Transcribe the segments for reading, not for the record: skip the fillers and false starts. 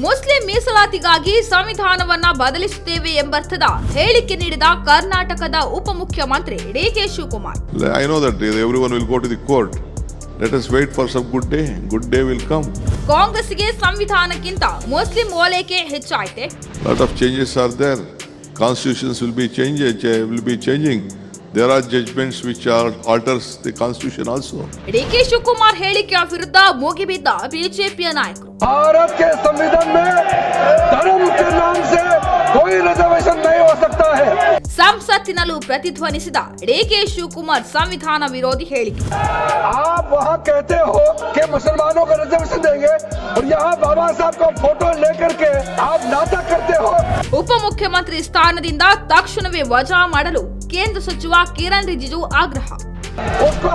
Muslim ಮೀಸಲಾತಿಗಾಗಿ ಸಂವಿಧಾನವನ್ನ ಬದಲಿಸುತ್ತೇವೆ ಎಂಬರ್ಥದ ಹೇಳಿಕೆ ನೀಡಿದ ಕರ್ನಾಟಕದ ಉಪಮುಖ್ಯಮಂತ್ರಿ DK Shivakumar. I know that everyone will go to the court. Let us wait for some good day. Good day will come. ಕಾಂಗ್ರೆಸ್ಗೆ ಸಂವಿಧಾನಕ್ಕಿಂತ Muslim ಓಲೈಕೆ ಹೆಚ್ಚಾಯಿತೆ. Lot of changes are there. Constitutions will be changing. There are judgments which alters the constitution also. DK Shivakumar ಹೇಳಿಕೆಯ ವಿರುದ್ಧ ಮುಗಿಬಿದ್ದ ಬಿಜೆಪಿಯ ನಾಯಕರು. भारत के संविधान में धर्म के नाम से कोई रिजर्वेशन नहीं हो सकता है. ಸಂಸತ್ತಿನಲ್ಲೂ ಪ್ರತಿಧ್ವನಿಸಿದ ಡಿಕೆ ಶಿವಕುಮಾರ್ ಸಂವಿಧಾನ ವಿರೋಧಿ ಹೇಳಿಕೆ. आप वहाँ कहते हो कि मुसलमानों को रिजर्वेशन देंगे और यहाँ बाबा साहब का फोटो लेकर के आप नाटक करते हो. ಉಪಮುಖ್ಯಮಂತ್ರಿ ಸ್ಥಾನದಿಂದ ತಕ್ಷಣವೇ ವಜಾ ಮಾಡಲು ಕೇಂದ್ರ ಸಚಿವ ಕಿರಣ್ ರಿಜಿಜು ಆಗ್ರಹ. उसको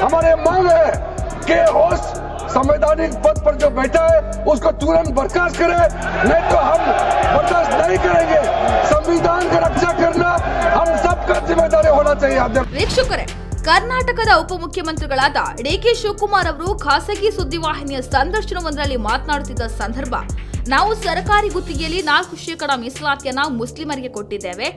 हमारी मांग है कि उस संवैधानिक पद पर जो बैठा है उसको तुरंत बर्खास्त करे, नहीं तो हम बर्दाश्त नहीं करेंगे. संविधान की रक्षा करना हम सबका जिम्मेदारी होना चाहिए. ವೀಕ್ಷಕರೇ, ಕರ್ನಾಟಕದ ಉಪಮುಖ್ಯಮಂತ್ರಿಗಳಾದ ಡಿಕೆ ಶಿವಕುಮಾರ್ ಅವರು ಖಾಸಗಿ ಸುದ್ದಿವಾಹಿನಿಯ ಸಂದರ್ಶನವೊಂದರಲ್ಲಿ ಮಾತನಾಡುತ್ತಿದ್ದ ಸಂದರ್ಭ, ನಾವು ಸರ್ಕಾರಿ ಗುತ್ತಿಗೆಯಲ್ಲಿ 4% ಮೀಸಲಾತಿಯನ್ನ ಮುಸ್ಲಿಮರಿಗೆ ಕೊಟ್ಟಿದ್ದೇವೆ.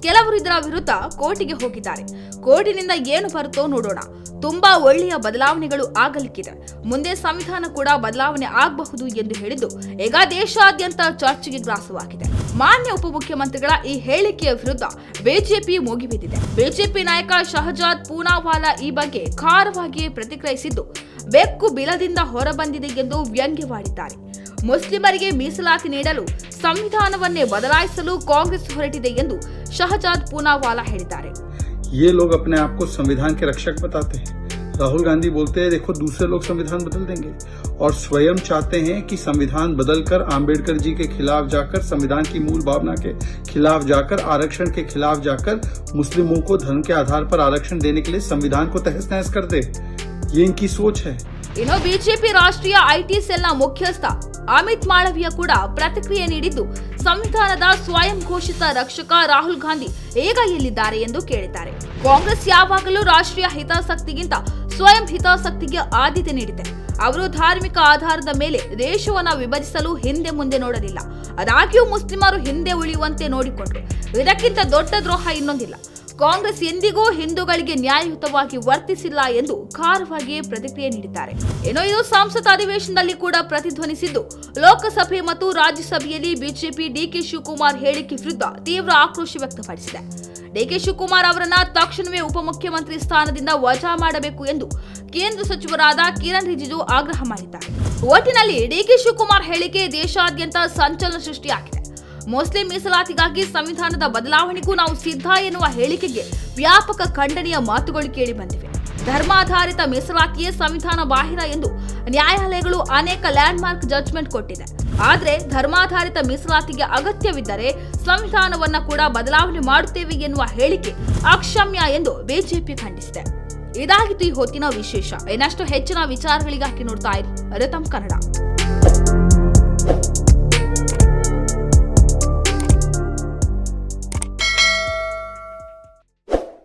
ಕೆಲವರು ಇದರ ವಿರುದ್ಧ ಕೋರ್ಟಿಗೆ ಹೋಗಿದ್ದಾರೆ. ಕೋರ್ಟಿನಿಂದ ಏನು ಬರುತ್ತೋ ನೋಡೋಣ. ತುಂಬಾ ಒಳ್ಳೆಯ ಬದಲಾವಣೆಗಳು ಆಗಲಿಕ್ಕಿದೆ. ಮುಂದೆ ಸಂವಿಧಾನ ಕೂಡ ಬದಲಾವಣೆ ಆಗಬಹುದು ಎಂದು ಹೇಳಿದ್ದು ಈಗ ದೇಶಾದ್ಯಂತ ಚರ್ಚೆಗೆ ಗ್ರಾಸವಾಗಿದೆ. ಮಾನ್ಯ ಉಪಮುಖ್ಯಮಂತ್ರಿಗಳ ಈ ಹೇಳಿಕೆಯ ವಿರುದ್ಧ ಬಿಜೆಪಿ ಮುಗಿಬಿದ್ದಿದೆ. ಬಿಜೆಪಿ ನಾಯಕ ಶಹಜಾದ್ ಪೂನಾವಾಲಾ ಈ ಬಗ್ಗೆ ಖಾರವಾಗಿ ಪ್ರತಿಕ್ರಿಯಿಸಿದ್ದು, ಬೆಕ್ಕು ಬಿಲದಿಂದ ಹೊರಬಂದಿದೆ ಎಂದು ವ್ಯಂಗ್ಯವಾಡಿದ್ದಾರೆ. ಮುಸ್ಲಿಮರಿಗೆ ಮೀಸಲಾತಿ ನೀಡಲು ಸಂವಿಧಾನವನ್ನೇ ಬದಲಾಯಿಸಲು ಕಾಂಗ್ರೆಸ್ ಹೊರಟಿದೆ ಎಂದು ಶಹಜಾದ್ ಪೂನಾವಾಲಾ ಹೇಳಿದ್ದಾರೆ. ये लोग अपने आप को संविधान के रक्षक बताते हैं. राहुल गांधी बोलते हैं देखो दूसरे लोग संविधान बदल देंगे, और स्वयं चाहते हैं कि संविधान बदलकर आम्बेडकर जी के खिलाफ जाकर, संविधान की मूल भावना के खिलाफ जाकर, आरक्षण के खिलाफ जाकर मुस्लिमों को धर्म के आधार पर आरक्षण देने के लिए संविधान को तहस नहस कर दे. ये इनकी सोच है. ಇನ್ನು ಬಿಜೆಪಿ ರಾಷ್ಟ್ರೀಯ ಐಟಿ ಸೆಲ್ನ ಮುಖ್ಯಸ್ಥ ಅಮಿತ್ ಮಾಳವಿಯ ಕೂಡ ಪ್ರತಿಕ್ರಿಯೆ ನೀಡಿದ್ದು, ಸಂವಿಧಾನದ ಸ್ವಯಂ ಘೋಷಿತ ರಕ್ಷಕ ರಾಹುಲ್ ಗಾಂಧಿ ಈಗ ಎಲ್ಲಿದ್ದಾರೆ ಎಂದು ಕೇಳಿದ್ದಾರೆ. ಕಾಂಗ್ರೆಸ್ ಯಾವಾಗಲೂ ರಾಷ್ಟ್ರೀಯ ಹಿತಾಸಕ್ತಿಗಿಂತ ಸ್ವಯಂ ಹಿತಾಸಕ್ತಿಗೆ ಆದ್ಯತೆ ನೀಡಿದೆ. ಅವರು ಧಾರ್ಮಿಕ ಆಧಾರದ ಮೇಲೆ ದೇಶವನ್ನ ವಿಭಜಿಸಲು ಹಿಂದೆ ಮುಂದೆ ನೋಡಲಿಲ್ಲ. ಆದಾಗ್ಯೂ ಮುಸ್ಲಿಮರು ಹಿಂದೆ ಉಳಿಯುವಂತೆ ನೋಡಿಕೊಂಡ್ರು. ಇದಕ್ಕಿಂತ ದೊಡ್ಡ ದ್ರೋಹ ಇನ್ನೊಂದಿಲ್ಲ. ಕಾಂಗ್ರೆಸ್ ಎಂದಿಗೂ ಹಿಂದೂಗಳಿಗೆ ನ್ಯಾಯಯುತವಾಗಿ ವರ್ತಿಸಿಲ್ಲ ಎಂದು ಖಾರವಾಗಿ ಪ್ರತಿಕ್ರಿಯೆ ನೀಡಿದ್ದಾರೆ. ಏನೋ ಇದು ಸಂಸತ್ ಅಧಿವೇಶನದಲ್ಲಿ ಕೂಡ ಪ್ರತಿಧ್ವನಿಸಿದ್ದು, ಲೋಕಸಭೆ ಮತ್ತು ರಾಜ್ಯಸಭೆಯಲ್ಲಿ ಬಿಜೆಪಿ ಡಿಕೆ ಶಿವಕುಮಾರ್ ಹೇಳಿಕೆ ವಿರುದ್ಧ ತೀವ್ರ ಆಕ್ರೋಶ ವ್ಯಕ್ತಪಡಿಸಿದೆ. ಡಿಕೆ ಶಿವಕುಮಾರ್ ಅವರನ್ನ ತಕ್ಷಣವೇ ಉಪಮುಖ್ಯಮಂತ್ರಿ ಸ್ಥಾನದಿಂದ ವಜಾ ಮಾಡಬೇಕು ಎಂದು ಕೇಂದ್ರ ಸಚಿವರಾದ ಕಿರಣ್ ರಿಜಿಜು ಆಗ್ರಹ ಮಾಡಿದ್ದಾರೆ. ಒಟ್ಟಿನಲ್ಲಿ ಡಿಕೆ ಶಿವಕುಮಾರ್ ಹೇಳಿಕೆ ದೇಶಾದ್ಯಂತ ಸಂಚಲನ ಸೃಷ್ಟಿಯಾಗಿದೆ. ಮುಸ್ಲಿಂ ಮೀಸಲಾತಿಗಾಗಿ ಸಂವಿಧಾನದ ಬದಲಾವಣೆಗೂ ನಾವು ಸಿದ್ಧ ಎನ್ನುವ ಹೇಳಿಕೆಗೆ ವ್ಯಾಪಕ ಖಂಡನೆಯ ಮಾತುಗಳು ಕೇಳಿ ಬಂದಿವೆ. ಧರ್ಮಾಧಾರಿತ ಮೀಸಲಾತಿಯೇ ಸಂವಿಧಾನ ಬಾಹಿರ ಎಂದು ನ್ಯಾಯಾಲಯಗಳು ಅನೇಕ ಲ್ಯಾಂಡ್ ಮಾರ್ಕ್ ಜಡ್ಜ್ಮೆಂಟ್ ಕೊಟ್ಟಿದೆ. ಆದರೆ ಧರ್ಮಾಧಾರಿತ ಮೀಸಲಾತಿಗೆ ಅಗತ್ಯವಿದ್ದರೆ ಸಂವಿಧಾನವನ್ನ ಕೂಡ ಬದಲಾವಣೆ ಮಾಡುತ್ತೇವೆ ಎನ್ನುವ ಹೇಳಿಕೆ ಅಕ್ಷಮ್ಯ ಎಂದು ಬಿಜೆಪಿ ಖಂಡಿಸಿದೆ. ಇದಾಗಿತ್ತು ಈ ಹೊತ್ತಿನ ವಿಶೇಷ. ಇನ್ನಷ್ಟು ಹೆಚ್ಚಿನ ವಿಚಾರಗಳಿಗಾಗಿ ನೋಡ್ತಾ ಇರಿ ರಿತಮ್ ಕನ್ನಡ.